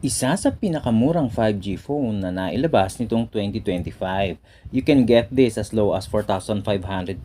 Isa sa pinakamurang 5G phone na nailabas nitong 2025. You can get this as low as 4,500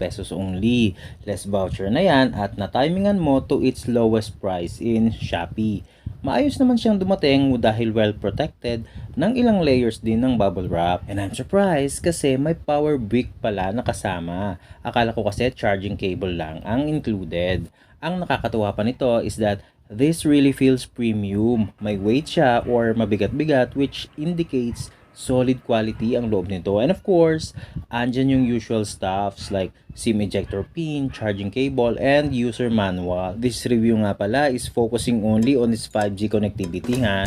pesos only. Less voucher na yan at natimingan mo to its lowest price in Shopee. Maayos naman siyang dumating dahil well protected ng ilang layers din ng bubble wrap. And I'm surprised kasi may power brick pala na kasama. Akala ko kasi charging cable lang ang included. Ang nakakatuwa pa nito is that this really feels premium. May weight siya or mabigat-bigat which indicates solid quality ang loob nito. And of course, andyan yung usual stuffs like SIM ejector pin, charging cable, and user manual. This review nga pala is focusing only on its 5G connectivity ha.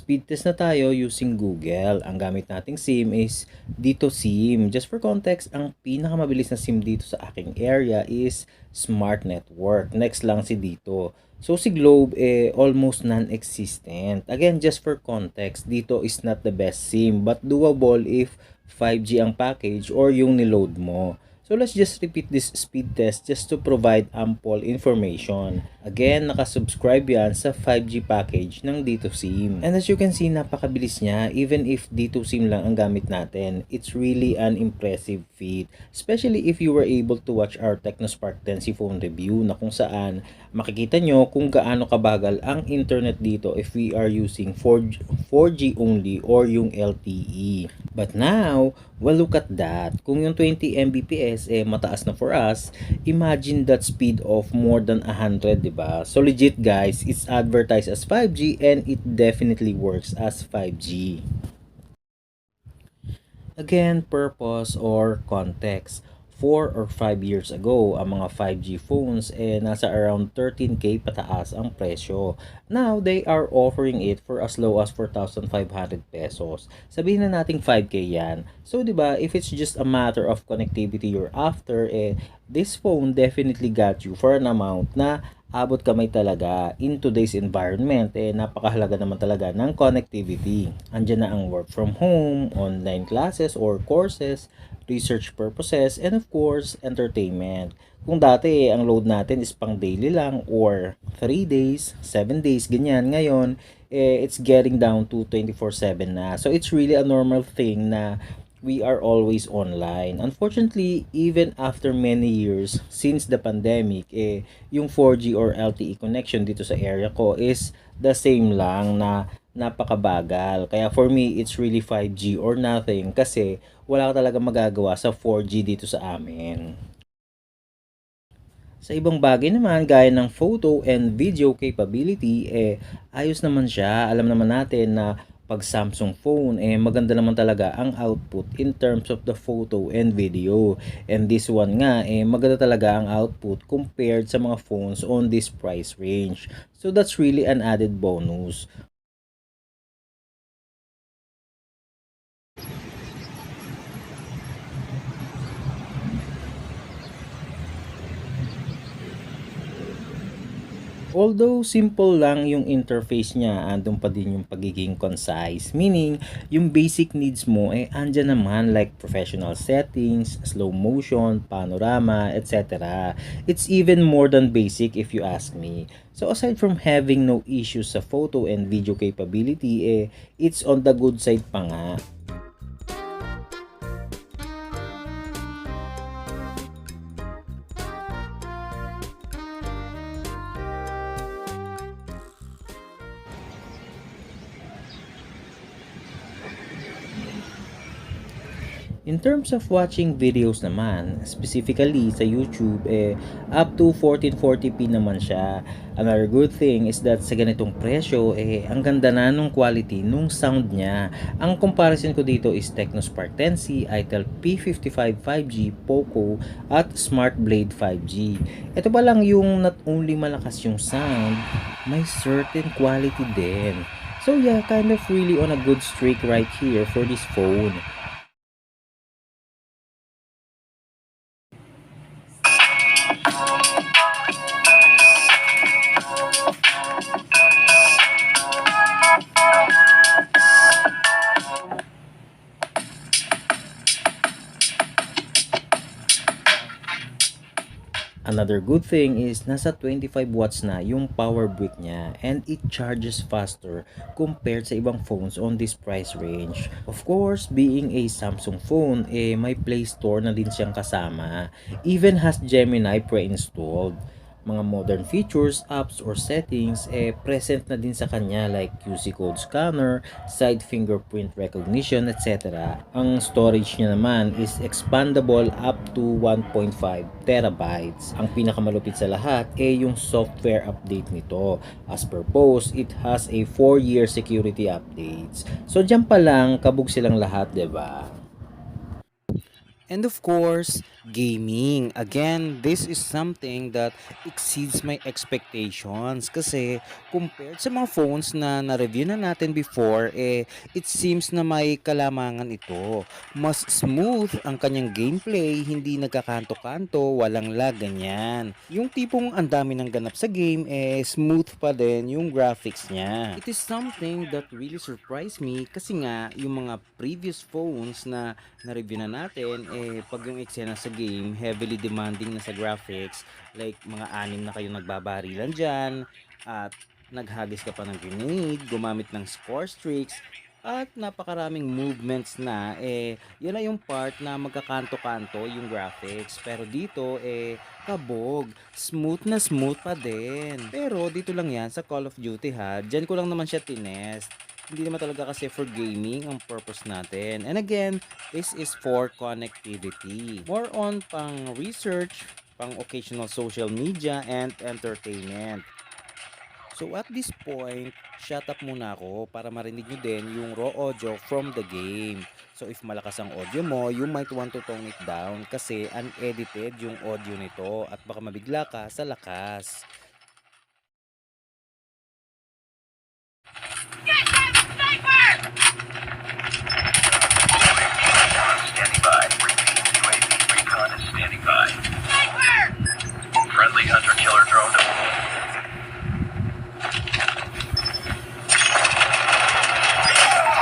Speed test na tayo using Google. Ang gamit nating SIM is Dito SIM. Just for context, ang pinakamabilis na SIM dito sa aking area is Smart Network. Next lang si Dito. So si Globe almost non-existent. Again, just for context, Dito is not the best SIM but doable if 5G ang package or yung niload mo. So let's just repeat this speed test just to provide ample information. Again, nakasubscribe yan sa 5G package ng Dito SIM. And as you can see, napakabilis niya. Even if Dito SIM lang ang gamit natin, it's really an impressive feat. Especially if you were able to watch our Tecnospark 10C phone review na kung saan makikita nyo kung gaano kabagal ang internet dito if we are using 4G only or yung LTE. But now, well, look at that. Kung yung 20 Mbps mataas na for us, imagine that speed of more than 100, diba? So legit guys, it's advertised as 5G and it definitely works as 5G. Again, purpose or context. 4 or 5 years ago, ang mga 5G phones nasa around 13K pataas ang presyo. Now, they are offering it for as low as 4,500 pesos. Sabihin na nating 5K yan. So, di ba, if it's just a matter of connectivity you're after, this phone definitely got you for an amount na abot kamay talaga in today's environment. Napakahalaga naman talaga ng connectivity. Andiyan na ang work from home, online classes or courses, research purposes, and of course, entertainment. Kung dati ang load natin is pang daily lang or 3 days, 7 days, ganyan. Ngayon, it's getting down to 24/7 na. So, it's really a normal thing na we are always online. Unfortunately, even after many years since the pandemic, yung 4G or LTE connection dito sa area ko is the same lang na napakabagal. Kaya for me, it's really 5G or nothing kasi wala ka talaga magagawa sa 4G dito sa amin. Sa ibang bagay naman, gaya ng photo and video capability, ayos naman siya. Alam naman natin na pag Samsung phone, maganda naman talaga ang output in terms of the photo and video. And this one nga, maganda talaga ang output compared sa mga phones on this price range. So that's really an added bonus. Although simple lang yung interface niya, andun pa din yung pagiging concise. Meaning, yung basic needs mo andyan naman like professional settings, slow motion, panorama, etc. It's even more than basic if you ask me. So aside from having no issues sa photo and video capability, it's on the good side pa nga. In terms of watching videos naman, specifically sa YouTube, up to 1440p naman siya. Another good thing is that sa ganitong presyo, ang ganda na nung quality nung sound niya. Ang comparison ko dito is Tecno Spark 10C, Itel P55 5G, Poco, at Smart Blade 5G. Ito pa lang yung not only malakas yung sound, may certain quality din. So yeah, kind of really on a good streak right here for this phone. Another good thing is nasa 25 watts na yung power brick niya and it charges faster compared sa ibang phones on this price range. Of course, being a Samsung phone, may Play Store na din siyang kasama. Even has Gemini pre-installed. Mga modern features, apps, or settings, present na din sa kanya like QC code scanner, side fingerprint recognition, etc. Ang storage niya naman is expandable up to 1.5 terabytes. Ang pinakamalupit sa lahat yung software update nito. As per post, it has a 4-year security updates. So dyan pa lang, kabog silang lahat, 'di ba? And of course, gaming. Again, this is something that exceeds my expectations kasi compared sa mga phones na na-review na natin before, it seems na may kalamangan ito. Mas smooth ang kanyang gameplay, hindi nagkakanto-kanto, walang lag, ganyan. Yung tipong ang dami ng ganap sa game, smooth pa din yung graphics niya. It is something that really surprised me kasi nga, yung mga previous phones na na-review na natin, pag yung eksena sa game, heavily demanding na sa graphics, like mga anim na kayong nagbabarilan dyan, at naghagis ka pa ng grenade, gumamit ng score streaks, at napakaraming movements na, yun na yung part na magkakanto-kanto yung graphics. Pero dito, kabog, smooth na smooth pa din. Pero dito lang yan sa Call of Duty ha, dyan ko lang naman siya tinest. Hindi naman talaga kasi for gaming ang purpose natin. And again, this is for connectivity. More on pang research, pang occasional social media, and entertainment. So at this point, shut up muna ako para marinig nyo din yung raw audio from the game. So if malakas ang audio mo, you might want to tone it down kasi unedited yung audio nito at baka mabigla ka sa lakas. Standing by. UAV recon is standing by. Friendly hunter-killer drone deployed.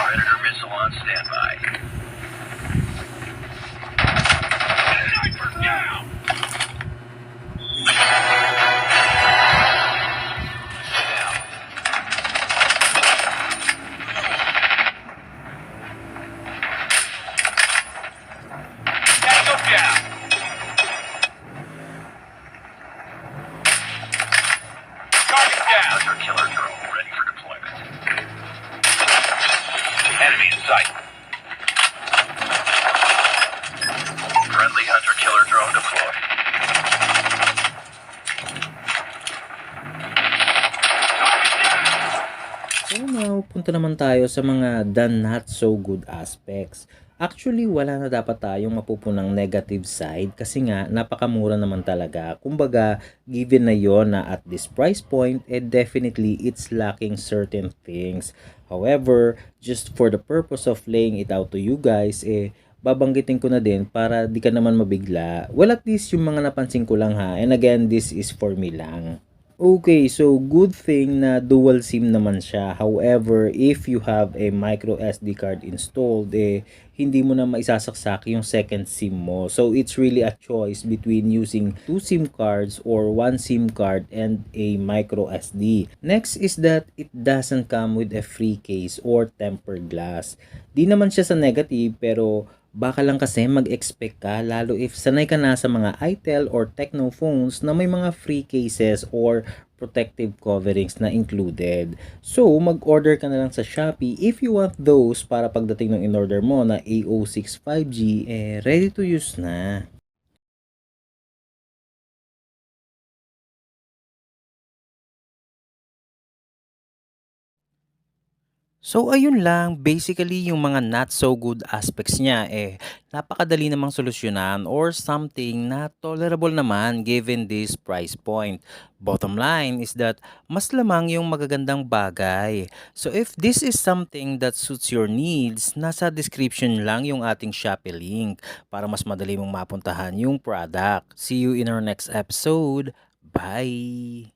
Predator missile on standby. Sniper down! Tango down! Target down! Hunter-killer drone ready for deployment. Enemy in sight. Friendly hunter-killer drone deployed. So now, punta naman tayo sa mga the not so good aspects. Actually, wala na dapat tayong mapupunang negative side kasi nga napakamura naman talaga. Kumbaga, given na yon na at this price point, definitely it's lacking certain things. However, just for the purpose of laying it out to you guys, babanggitin ko na din para di ka naman mabigla. Well, at least yung mga napansin ko lang ha. And again, this is for me lang. Okay, so good thing na dual SIM naman siya. However, if you have a micro SD card installed, hindi mo na maisasaksak yung second SIM mo. So, it's really a choice between using two SIM cards or one SIM card and a micro SD. Next is that it doesn't come with a free case or tempered glass. Di naman siya sa negative pero baka lang kasi mag-expect ka lalo if sanay ka na sa mga Itel or Tecno phones na may mga free cases or protective coverings na included. So, mag-order ka na lang sa Shopee if you want those para pagdating ng in-order mo na AO6 5G, ready to use na. So ayun lang, basically yung mga not so good aspects niya napakadali namang solusyonan or something na tolerable naman given this price point. Bottom line is that mas lamang yung magagandang bagay. So if this is something that suits your needs, nasa description lang yung ating Shopee link para mas madali mong mapuntahan yung product. See you in our next episode. Bye!